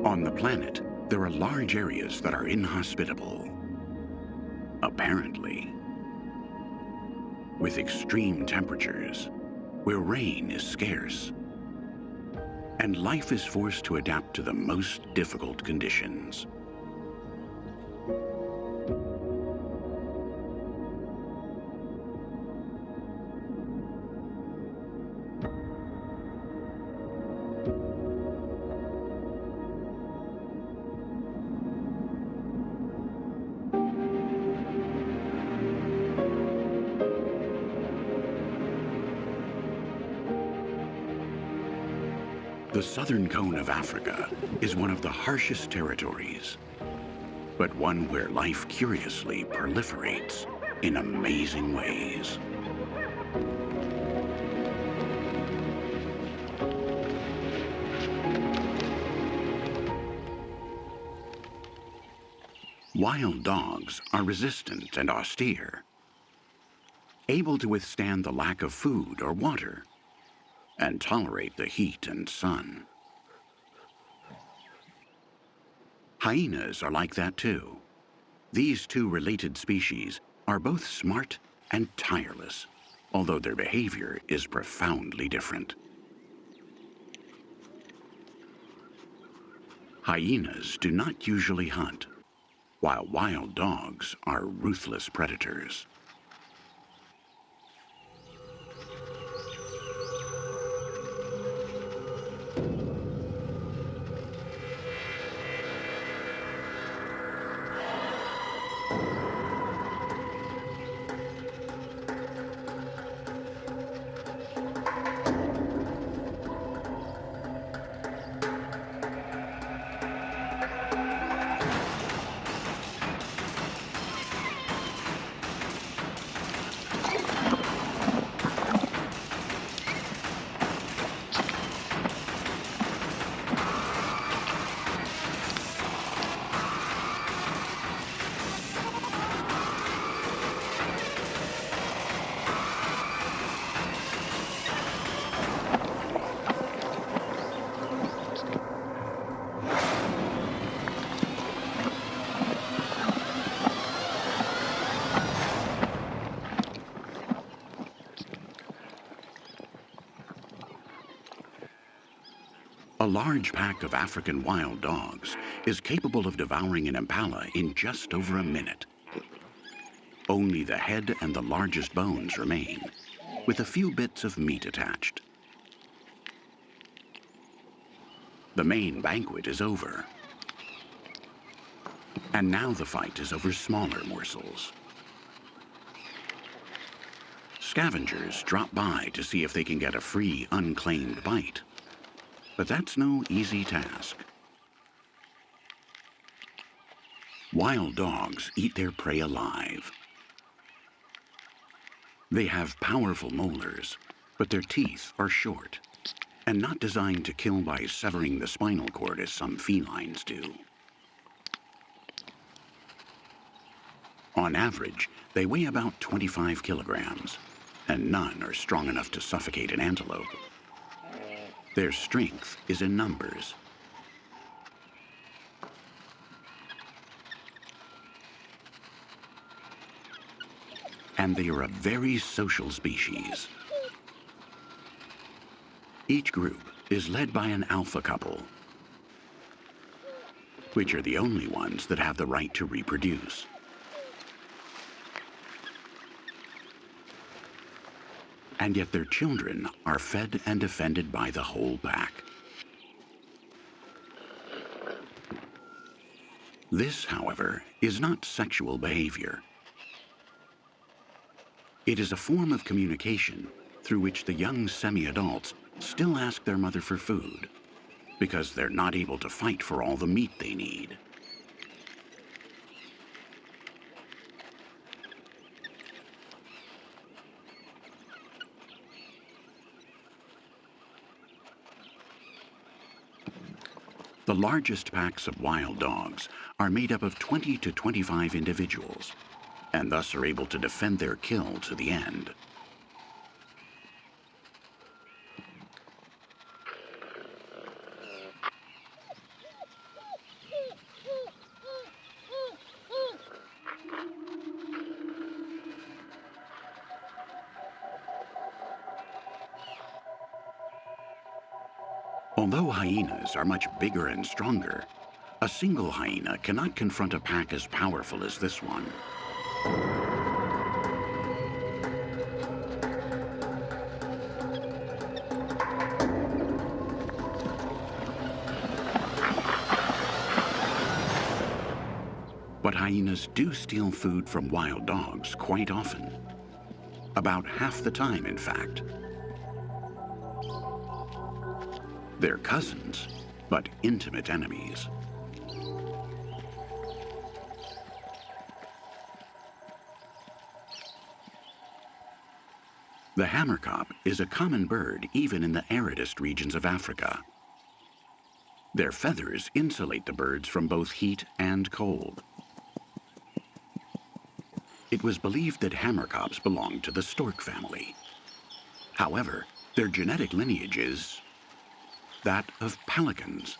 On the planet, there are large areas that are inhospitable. Apparently, with extreme temperatures, where rain is scarce, and life is forced to adapt to the most difficult conditions. The southern cone of Africa is one of the harshest territories, but one where life curiously proliferates in amazing ways. Wild dogs are resistant and austere, able to withstand the lack of food or water, and tolerate the heat and sun. Hyenas are like that too. These two related species are both smart and tireless, although their behavior is profoundly different. Hyenas do not usually hunt, while wild dogs are ruthless predators. A large pack of African wild dogs is capable of devouring an impala in just over a minute. Only the head and the largest bones remain, with a few bits of meat attached. The main banquet is over, and now the fight is over smaller morsels. Scavengers drop by to see if they can get a free, unclaimed bite. But that's no easy task. Wild dogs eat their prey alive. They have powerful molars, but their teeth are short and not designed to kill by severing the spinal cord as some felines do. On average, they weigh about 25 kilograms, and none are strong enough to suffocate an antelope. Their strength is in numbers. And they are a very social species. Each group is led by an alpha couple, which are the only ones that have the right to reproduce. And yet their children are fed and defended by the whole pack. This, however, is not sexual behavior. It is a form of communication through which the young semi-adults still ask their mother for food, because they're not able to fight for all the meat they need. The largest packs of wild dogs are made up of 20 to 25 individuals, and thus are able to defend their kill to the end. Although hyenas are much bigger and stronger, a single hyena cannot confront a pack as powerful as this one. But hyenas do steal food from wild dogs quite often. About half the time, in fact. They're cousins, but intimate enemies. The hammerkop is a common bird even in the aridest regions of Africa. Their feathers insulate the birds from both heat and cold. It was believed that hammerkops belonged to the stork family. However, their genetic lineage is that of pelicans.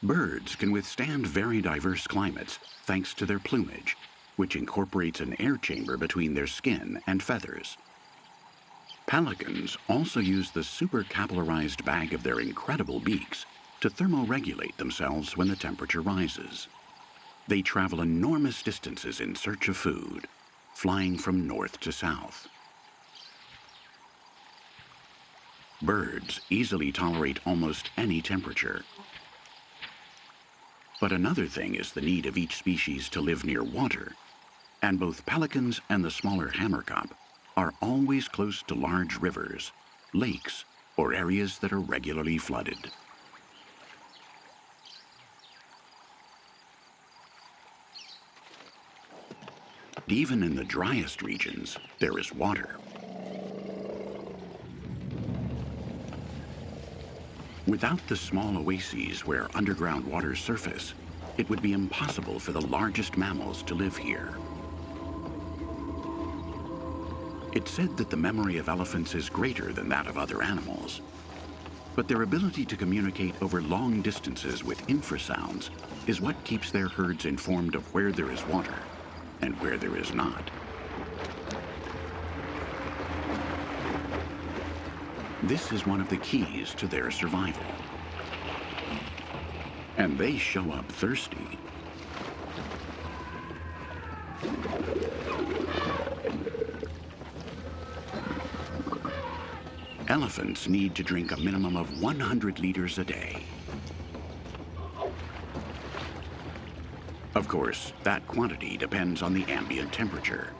Birds can withstand very diverse climates thanks to their plumage, which incorporates an air chamber between their skin and feathers. Pelicans also use the supercapillarized bag of their incredible beaks to thermoregulate themselves when the temperature rises. They travel enormous distances in search of food, flying from north to south. Birds easily tolerate almost any temperature. But another thing is the need of each species to live near water, and both pelicans and the smaller hammerkop are always close to large rivers, lakes, or areas that are regularly flooded. Even in the driest regions, there is water. Without the small oases where underground waters surface, it would be impossible for the largest mammals to live here. It's said that the memory of elephants is greater than that of other animals, but their ability to communicate over long distances with infrasounds is what keeps their herds informed of where there is water and where there is not. This is one of the keys to their survival. And they show up thirsty. Elephants need to drink a minimum of 100 liters a day. Of course, that quantity depends on the ambient temperature.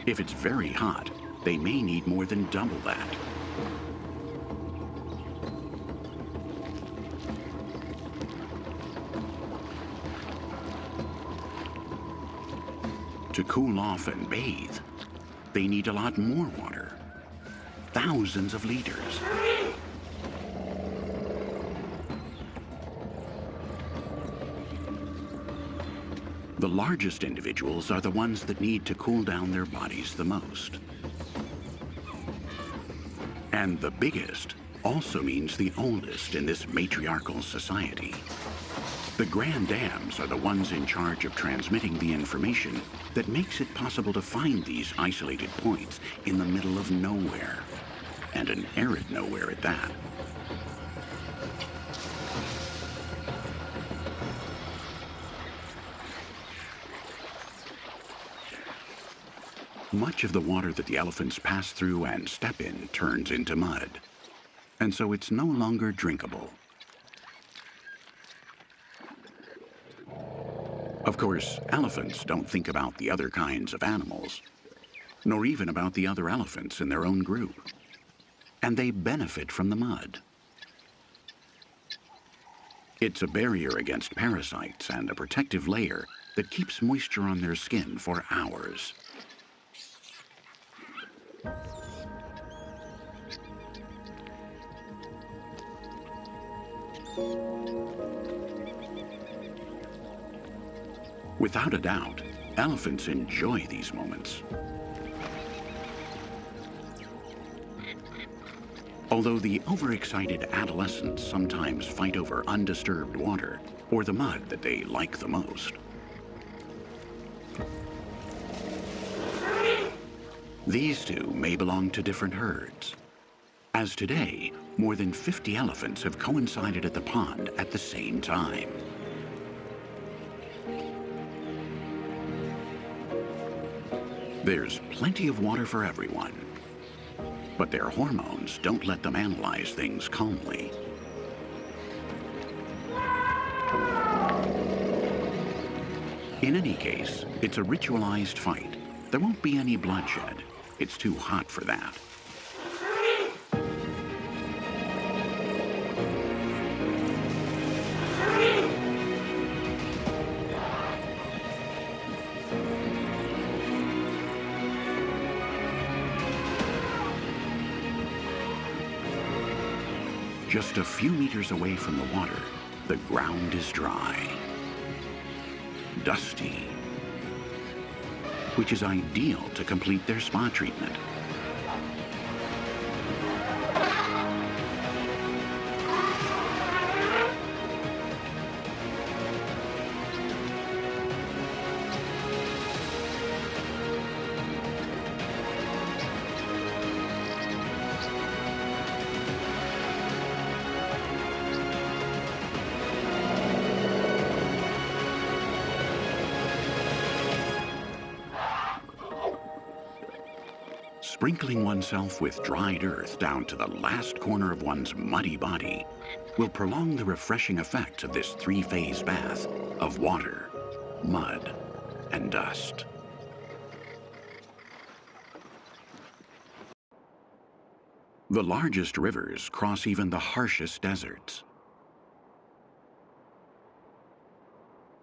If it's very hot, they may need more than double that. To cool off and bathe, they need a lot more water. Thousands of liters. The largest individuals are the ones that need to cool down their bodies the most. And the biggest also means the oldest in this matriarchal society. The grand dams are the ones in charge of transmitting the information that makes it possible to find these isolated points in the middle of nowhere, and an arid nowhere at that. Much of the water that the elephants pass through and step in turns into mud, and so it's no longer drinkable. Of course, elephants don't think about the other kinds of animals, nor even about the other elephants in their own group. And they benefit from the mud. It's a barrier against parasites and a protective layer that keeps moisture on their skin for hours. Without a doubt, elephants enjoy these moments. Although the overexcited adolescents sometimes fight over undisturbed water or the mud that they like the most. These two may belong to different herds, As today, more than 50 elephants have coincided at the pond at the same time. There's plenty of water for everyone, but their hormones don't let them analyze things calmly. In any case, it's a ritualized fight. There won't be any bloodshed. It's too hot for that. Just a few meters away from the water, the ground is dry, dusty, which is ideal to complete their spa treatment. Sprinkling oneself with dried earth down to the last corner of one's muddy body will prolong the refreshing effects of this three-phase bath of water, mud, and dust. The largest rivers cross even the harshest deserts.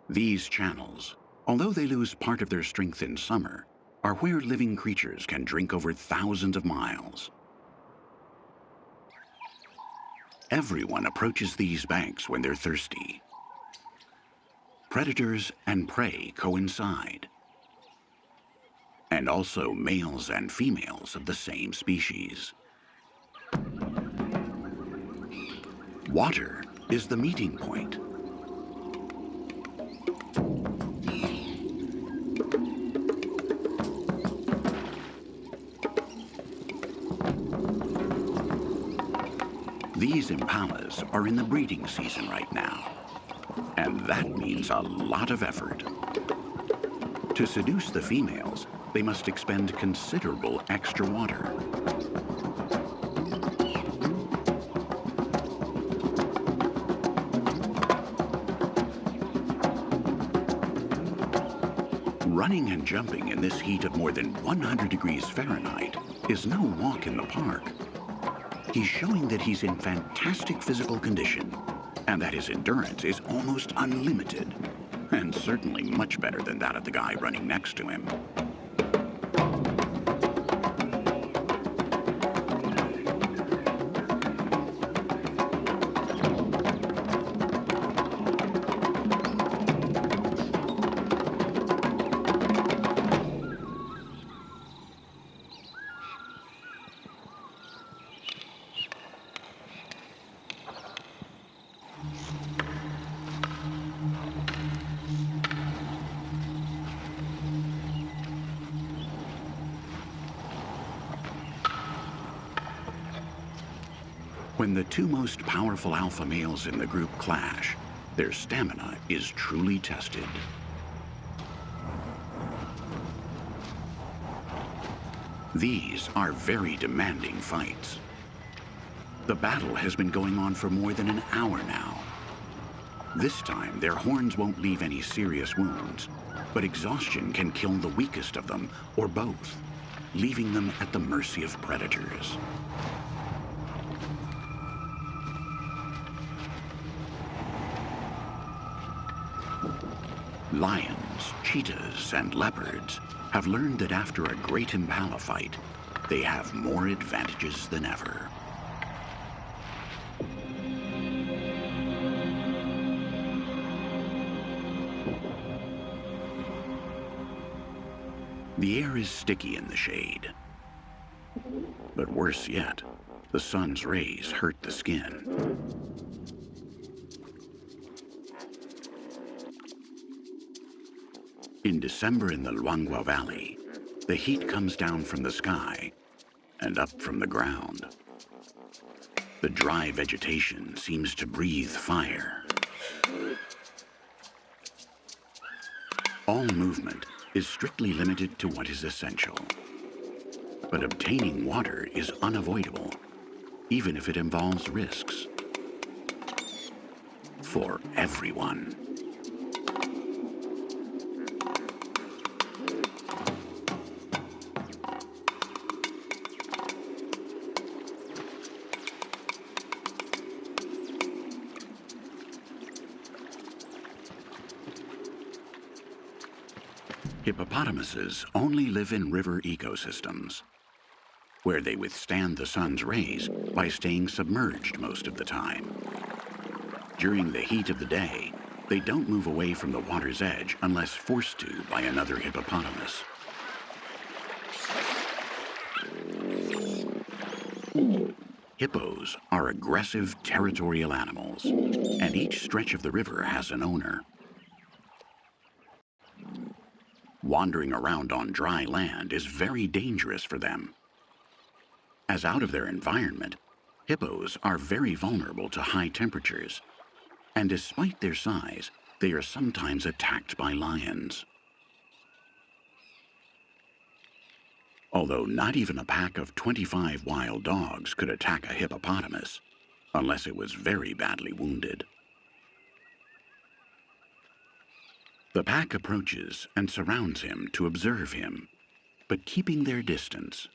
These channels, although they lose part of their strength in summer, are where living creatures can drink over thousands of miles. Everyone approaches these banks when they're thirsty. Predators and prey coincide, and also males and females of the same species. Water is the meeting point. These impalas are in the breeding season right now, and that means a lot of effort. To seduce the females, they must expend considerable extra water. Running and jumping in this heat of more than 100 degrees Fahrenheit is no walk in the park. He's showing that he's in fantastic physical condition and that his endurance is almost unlimited, and certainly much better than that of the guy running next to him. When the two most powerful alpha males in the group clash, their stamina is truly tested. These are very demanding fights. The battle has been going on for more than an hour now. This time, their horns won't leave any serious wounds, but exhaustion can kill the weakest of them, or both, leaving them at the mercy of predators. Lions, cheetahs, and leopards have learned that after a great impala fight, they have more advantages than ever. The air is sticky in the shade. But worse yet, the sun's rays hurt the skin. In December in the Luangwa Valley, the heat comes down from the sky and up from the ground. The dry vegetation seems to breathe fire. All movement is strictly limited to what is essential. But obtaining water is unavoidable, even if it involves risks. For everyone. Hippopotamuses only live in river ecosystems, where they withstand the sun's rays by staying submerged most of the time. During the heat of the day, they don't move away from the water's edge unless forced to by another hippopotamus. Hippos are aggressive territorial animals, and each stretch of the river has an owner. Wandering around on dry land is very dangerous for them. As out of their environment, hippos are very vulnerable to high temperatures, and despite their size, they are sometimes attacked by lions. Although not even a pack of 25 wild dogs could attack a hippopotamus, unless it was very badly wounded. The pack approaches and surrounds him to observe him, but keeping their distance.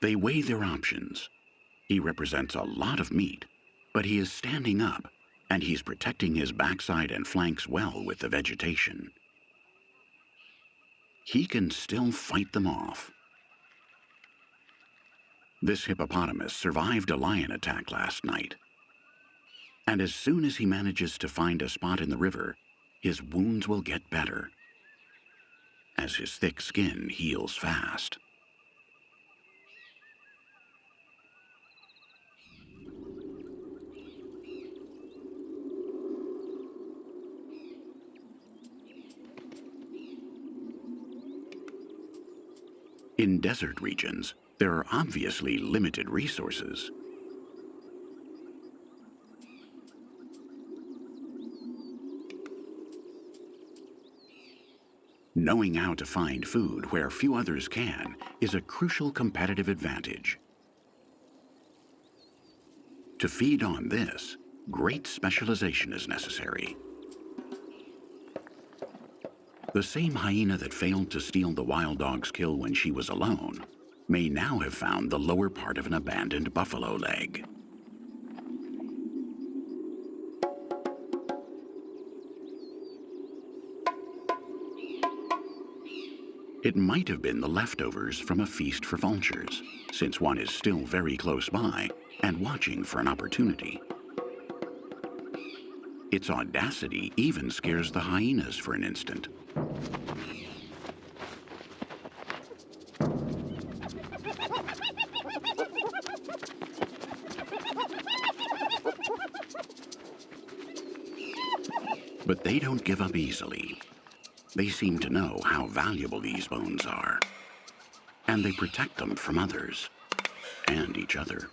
They weigh their options. He represents a lot of meat, but he is standing up, and he's protecting his backside and flanks well with the vegetation. He can still fight them off. This hippopotamus survived a lion attack last night. And as soon as he manages to find a spot in the river, his wounds will get better, as his thick skin heals fast. In desert regions, there are obviously limited resources. Knowing how to find food where few others can is a crucial competitive advantage. To feed on this, great specialization is necessary. The same hyena that failed to steal the wild dog's kill when she was alone may now have found the lower part of an abandoned buffalo leg. It might have been the leftovers from a feast for vultures, since one is still very close by and watching for an opportunity. Its audacity even scares the hyenas for an instant. But they don't give up easily. They seem to know how valuable these bones are, and they protect them from others and each other.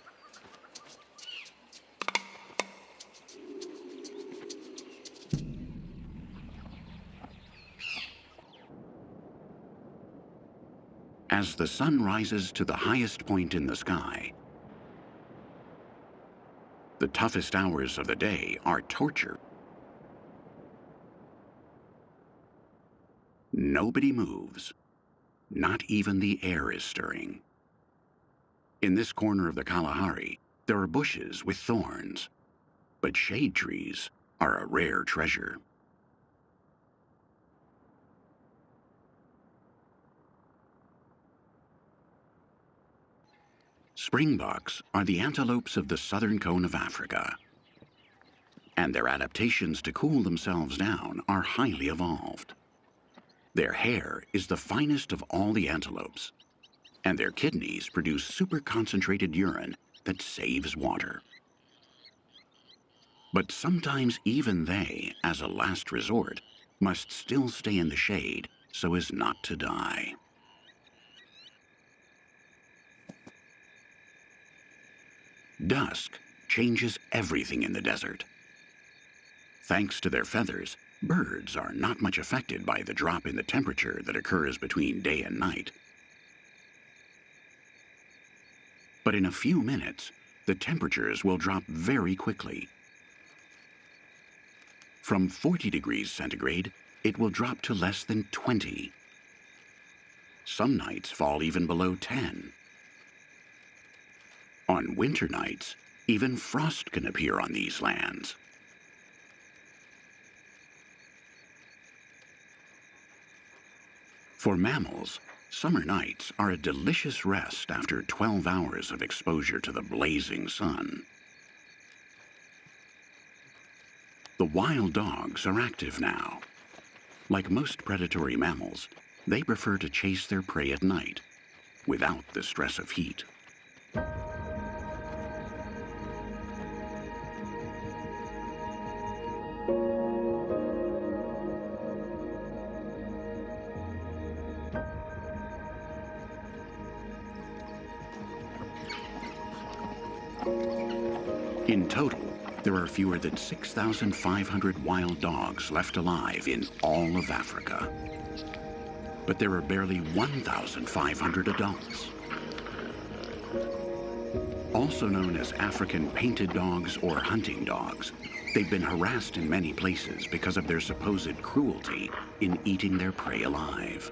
As the sun rises to the highest point in the sky, the toughest hours of the day are torture. Nobody moves. Not even the air is stirring. In this corner of the Kalahari, there are bushes with thorns, but shade trees are a rare treasure. Springboks are the antelopes of the southern cone of Africa, and their adaptations to cool themselves down are highly evolved. Their hair is the finest of all the antelopes, and their kidneys produce super-concentrated urine that saves water. But sometimes even they, as a last resort, must still stay in the shade so as not to die. Dusk changes everything in the desert. Thanks to their feathers, birds are not much affected by the drop in the temperature that occurs between day and night. But in a few minutes, the temperatures will drop very quickly. From 40 degrees centigrade, it will drop to less than 20. Some nights fall even below 10. On winter nights, even frost can appear on these lands. For mammals, summer nights are a delicious rest after 12 hours of exposure to the blazing sun. The wild dogs are active now. Like most predatory mammals, they prefer to chase their prey at night, without the stress of heat. In total, there are fewer than 6,500 wild dogs left alive in all of Africa. But there are barely 1,500 adults. Also known as African painted dogs or hunting dogs, they've been harassed in many places because of their supposed cruelty in eating their prey alive.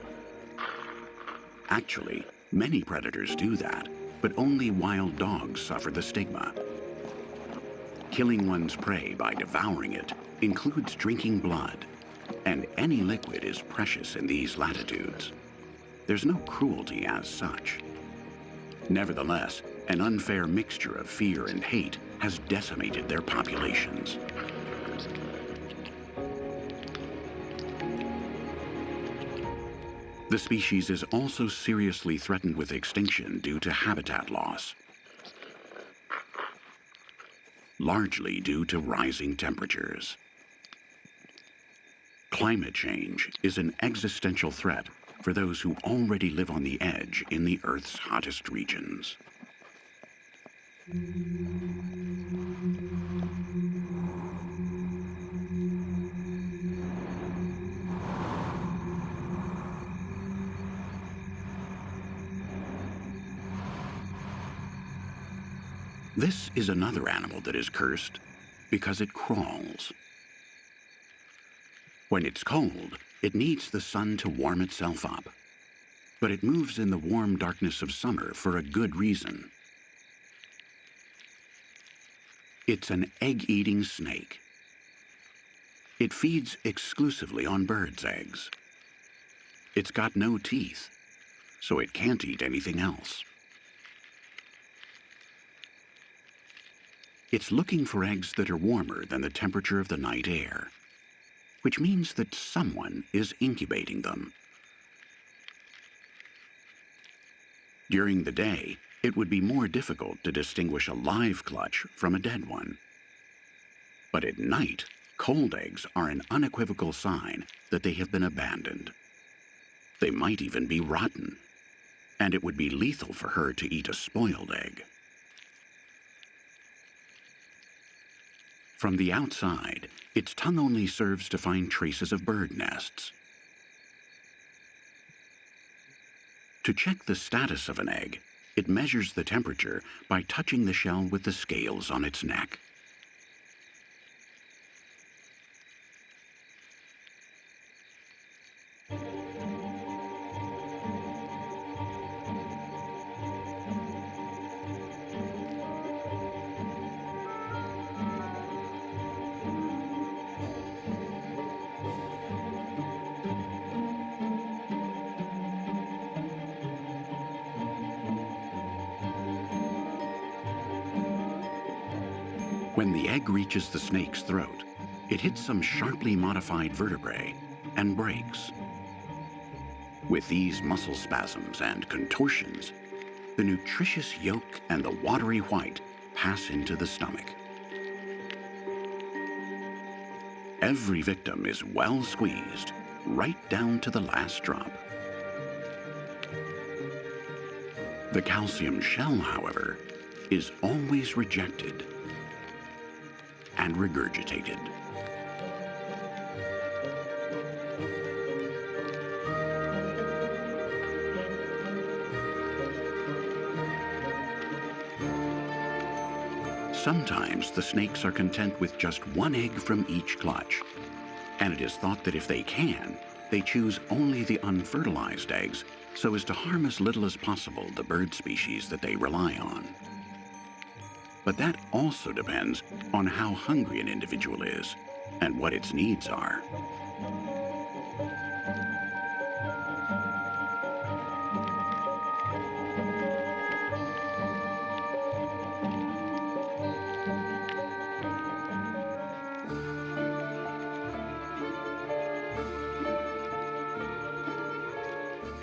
Actually, many predators do that, but only wild dogs suffer the stigma. Killing one's prey by devouring it includes drinking blood, and any liquid is precious in these latitudes. There's no cruelty as such. Nevertheless, an unfair mixture of fear and hate has decimated their populations. The species is also seriously threatened with extinction due to habitat loss, largely due to rising temperatures. Climate change is an existential threat for those who already live on the edge in the Earth's hottest regions. This is another animal that is cursed because it crawls. When it's cold, it needs the sun to warm itself up. But it moves in the warm darkness of summer for a good reason. It's an egg-eating snake. It feeds exclusively on birds' eggs. It's got no teeth, so it can't eat anything else. It's looking for eggs that are warmer than the temperature of the night air, which means that someone is incubating them. During the day, it would be more difficult to distinguish a live clutch from a dead one. But at night, cold eggs are an unequivocal sign that they have been abandoned. They might even be rotten, and it would be lethal for her to eat a spoiled egg. From the outside, its tongue only serves to find traces of bird nests. To check the status of an egg, it measures the temperature by touching the shell with the scales on its neck. When the egg reaches the snake's throat, it hits some sharply modified vertebrae and breaks. With these muscle spasms and contortions, the nutritious yolk and the watery white pass into the stomach. Every victim is well squeezed, right down to the last drop. The calcium shell, however, is always rejected and regurgitated. Sometimes the snakes are content with just one egg from each clutch, and it is thought that if they can, they choose only the unfertilized eggs so as to harm as little as possible the bird species that they rely on. But that also depends on how hungry an individual is and what its needs are.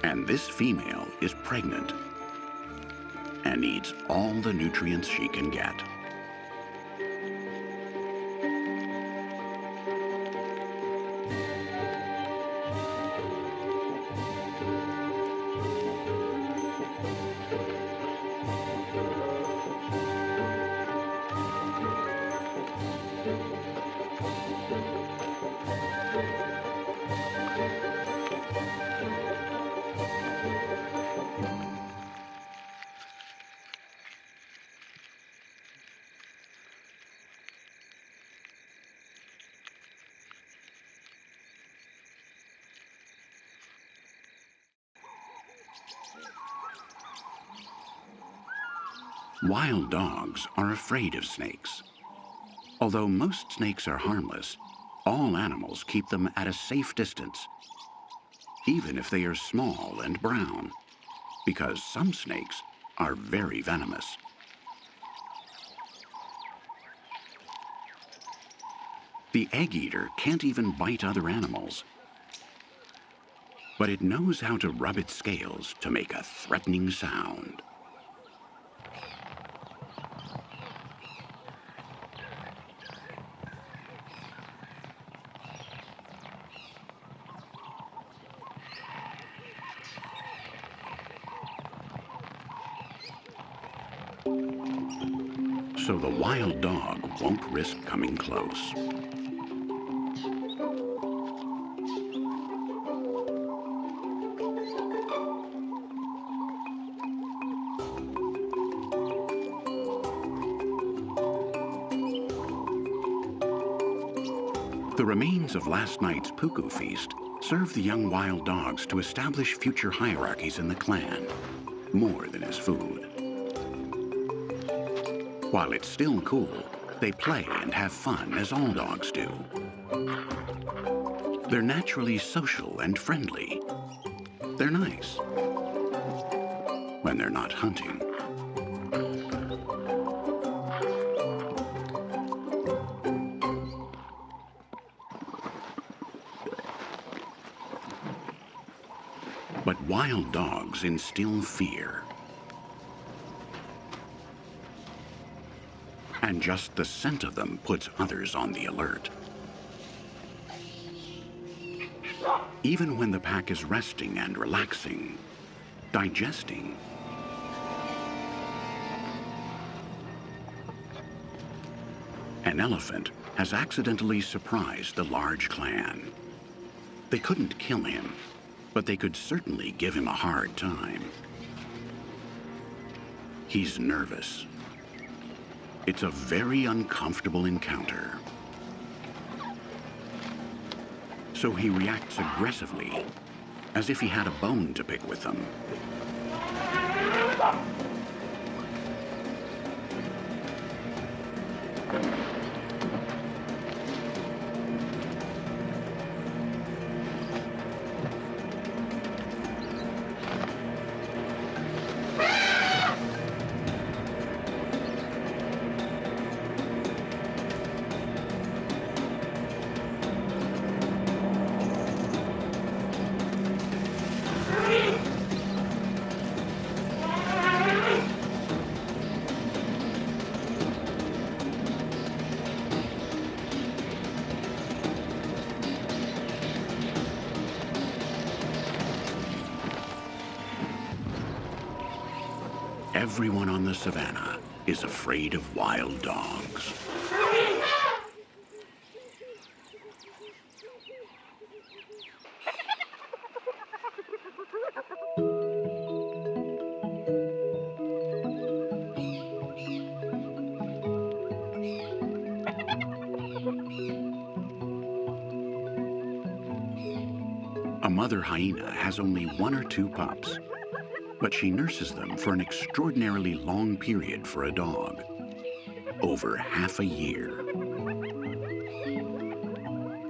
And this female is pregnant and needs all the nutrients she can get. Wild dogs are afraid of snakes. Although most snakes are harmless, all animals keep them at a safe distance, even if they are small and brown, because some snakes are very venomous. The egg eater can't even bite other animals, but it knows how to rub its scales to make a threatening sound. So the wild dog won't risk coming close. The remains of last night's puku feast serve the young wild dogs to establish future hierarchies in the clan, more than as food. While it's still cool, they play and have fun as all dogs do. They're naturally social and friendly. They're nice when they're not hunting. But wild dogs instill fear. And just the scent of them puts others on the alert. Even when the pack is resting and relaxing, digesting, an elephant has accidentally surprised the large clan. They couldn't kill him, but they could certainly give him a hard time. He's nervous. It's a very uncomfortable encounter. So he reacts aggressively, as if he had a bone to pick with them. Everyone on the savannah is afraid of wild dogs. A mother hyena has only 1 or 2 pups, but she nurses them for an extraordinarily long period for a dog, over half a year.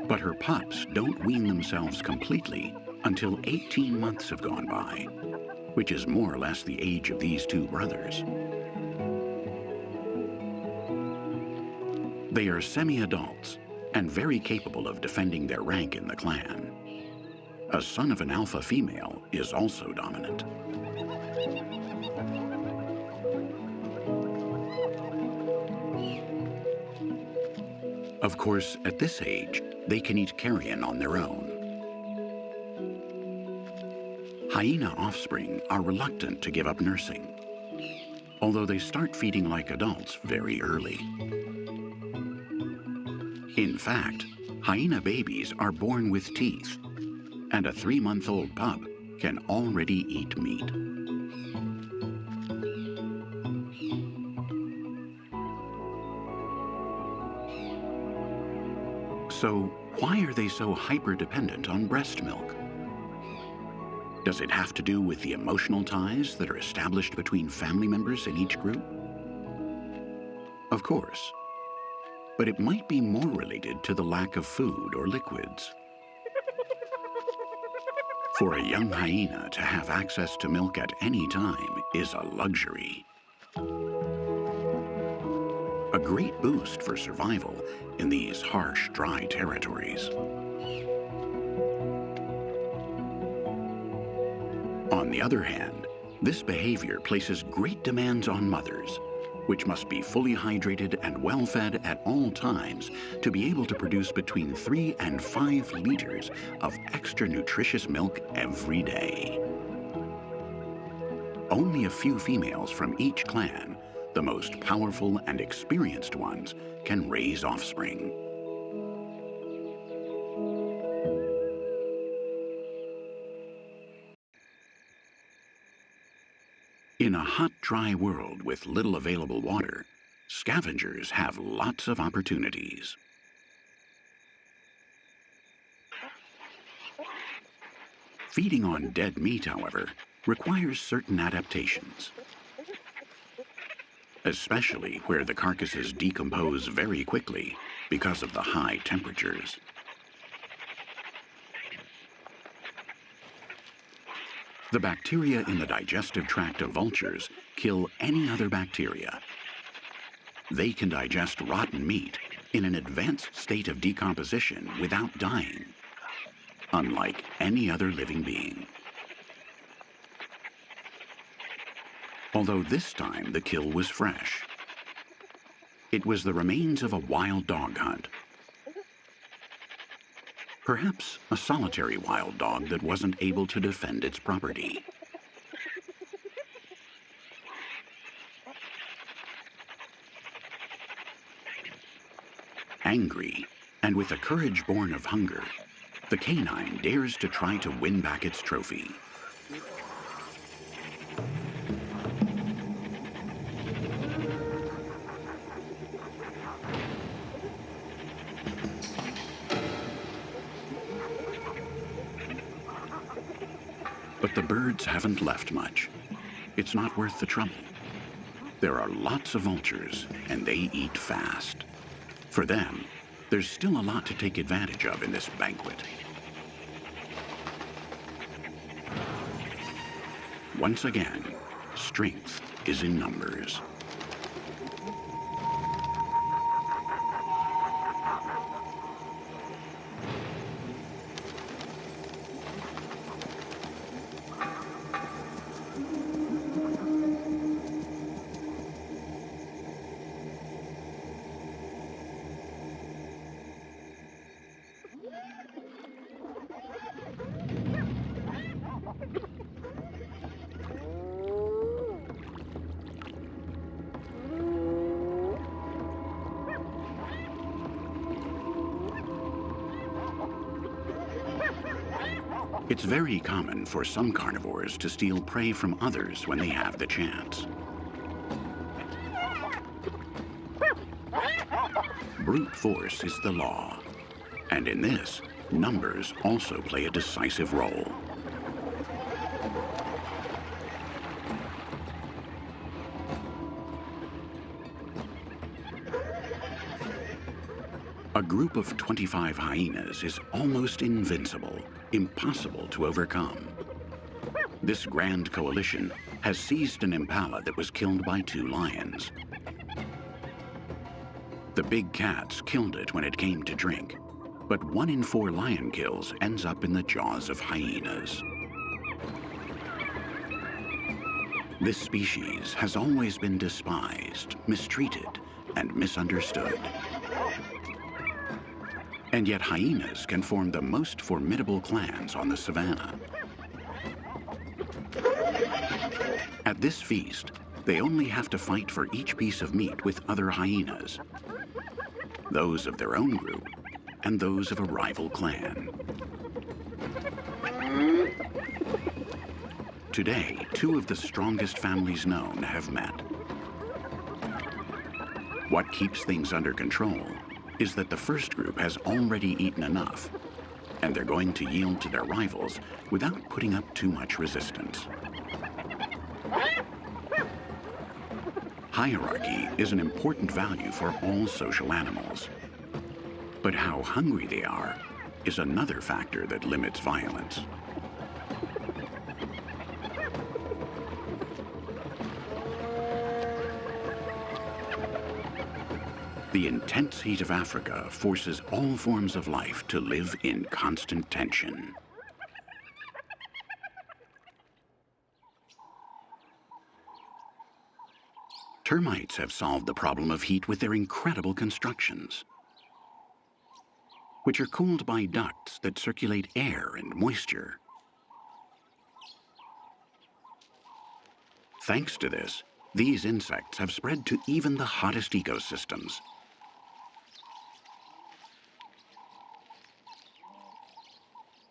But her pups don't wean themselves completely until 18 months have gone by, which is more or less the age of these 2 brothers. They are semi-adults and very capable of defending their rank in the clan. A son of an alpha female is also dominant. Of course, at this age, they can eat carrion on their own. Hyena offspring are reluctant to give up nursing, although they start feeding like adults very early. In fact, hyena babies are born with teeth, and a 3-month-old pup can already eat meat. So, why are they so hyper-dependent on breast milk? Does it have to do with the emotional ties that are established between family members in each group? Of course. But it might be more related to the lack of food or liquids. For a young hyena to have access to milk at any time is a luxury. A great boost for survival in these harsh, dry territories. On the other hand, this behavior places great demands on mothers, which must be fully hydrated and well-fed at all times to be able to produce between 3 and 5 liters of extra nutritious milk every day. Only a few females from each clan, the most powerful and experienced ones, can raise offspring. In a hot, dry world with little available water, scavengers have lots of opportunities. Feeding on dead meat, however, requires certain adaptations, especially where the carcasses decompose very quickly because of the high temperatures. The bacteria in the digestive tract of vultures kill any other bacteria. They can digest rotten meat in an advanced state of decomposition without dying, unlike any other living being. Although this time the kill was fresh. It was the remains of a wild dog hunt. Perhaps a solitary wild dog that wasn't able to defend its property. Angry, and with a courage born of hunger, the canine dares to try to win back its trophy. But the birds haven't left much. It's not worth the trouble. There are lots of vultures, and they eat fast. For them, there's still a lot to take advantage of in this banquet. Once again, strength is in numbers. It's very common for some carnivores to steal prey from others when they have the chance. Brute force is the law, and in this, numbers also play a decisive role. A group of 25 hyenas is almost invincible, impossible to overcome. This grand coalition has seized an impala that was killed by 2 lions. The big cats killed it when it came to drink, but 1 in 4 lion kills ends up in the jaws of hyenas. This species has always been despised, mistreated, and misunderstood. And yet hyenas can form the most formidable clans on the savanna. At this feast, they only have to fight for each piece of meat with other hyenas, those of their own group and those of a rival clan. Today, 2 of the strongest families known have met. What keeps things under control is that the first group has already eaten enough, and they're going to yield to their rivals without putting up too much resistance. Hierarchy is an important value for all social animals, but how hungry they are is another factor that limits violence. The intense heat of Africa forces all forms of life to live in constant tension. Termites have solved the problem of heat with their incredible constructions, which are cooled by ducts that circulate air and moisture. Thanks to this, these insects have spread to even the hottest ecosystems.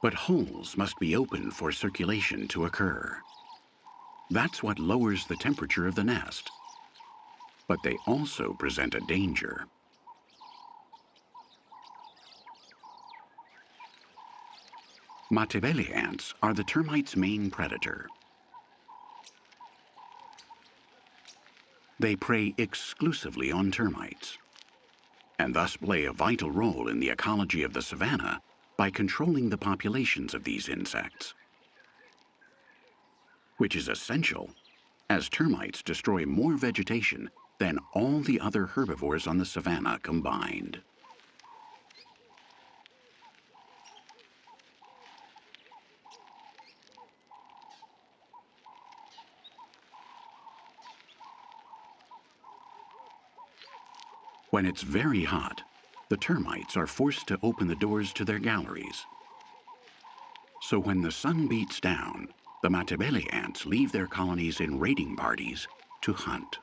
But holes must be opened for circulation to occur. That's what lowers the temperature of the nest. But they also present a danger. Matebele ants are the termites' main predator. They prey exclusively on termites, and thus play a vital role in the ecology of the savanna by controlling the populations of these insects, which is essential, as termites destroy more vegetation than all the other herbivores on the savanna combined. When it's very hot, the termites are forced to open the doors to their galleries. So when the sun beats down, the Matebele ants leave their colonies in raiding parties to hunt.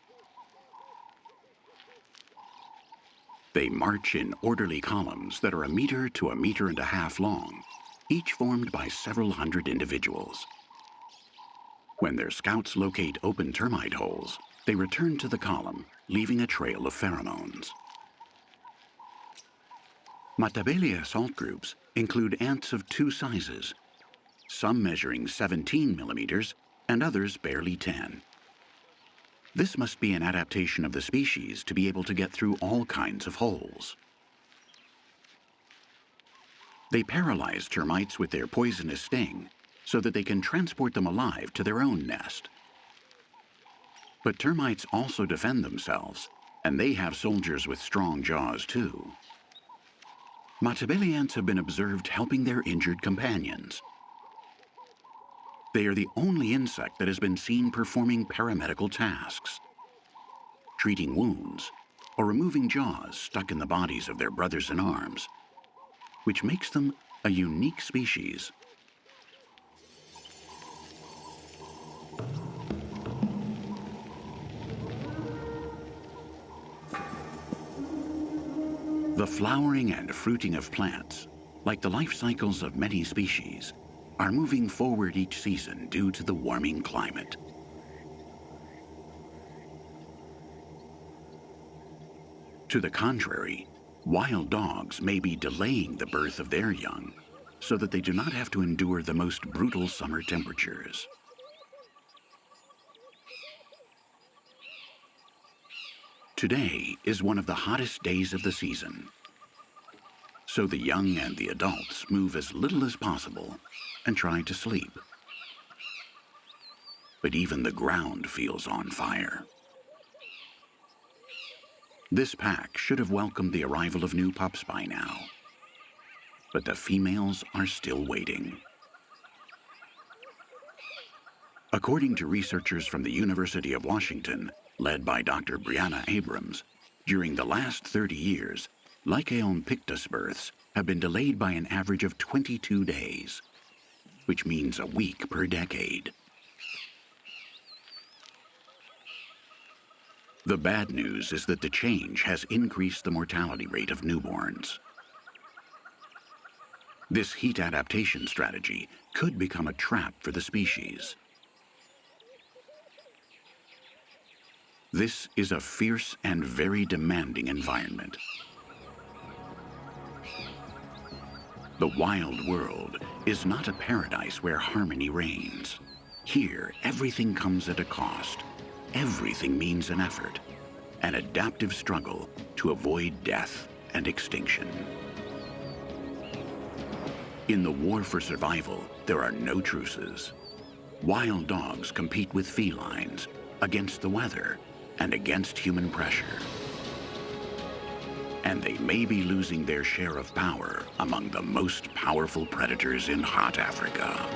They march in orderly columns that are 1 meter to 1.5 meters long, each formed by several hundred individuals. When their scouts locate open termite holes, they return to the column, leaving a trail of pheromones. Matebele assault groups include ants of 2 sizes, some measuring 17 millimeters and others barely 10. This must be an adaptation of the species to be able to get through all kinds of holes. They paralyze termites with their poisonous sting so that they can transport them alive to their own nest. But termites also defend themselves, and they have soldiers with strong jaws too. Matebele ants have been observed helping their injured companions. They are the only insect that has been seen performing paramedical tasks, treating wounds, or removing jaws stuck in the bodies of their brothers in arms, which makes them a unique species. The flowering and fruiting of plants, like the life cycles of many species, are moving forward each season due to the warming climate. To the contrary, wild dogs may be delaying the birth of their young so that they do not have to endure the most brutal summer temperatures. Today is one of the hottest days of the season, so the young and the adults move as little as possible and try to sleep. But even the ground feels on fire. This pack should have welcomed the arrival of new pups by now, but the females are still waiting. According to researchers from the University of Washington, led by Dr. Brianna Abrams, during the last 30 years, Lycaon pictus births have been delayed by an average of 22 days, which means a week per decade. The bad news is that the change has increased the mortality rate of newborns. This heat adaptation strategy could become a trap for the species. This is a fierce and very demanding environment. The wild world is not a paradise where harmony reigns. Here, everything comes at a cost. Everything means an effort, an adaptive struggle to avoid death and extinction. In the war for survival, there are no truces. Wild dogs compete with felines, against the weather, and against human pressure. And they may be losing their share of power among the most powerful predators in hot Africa.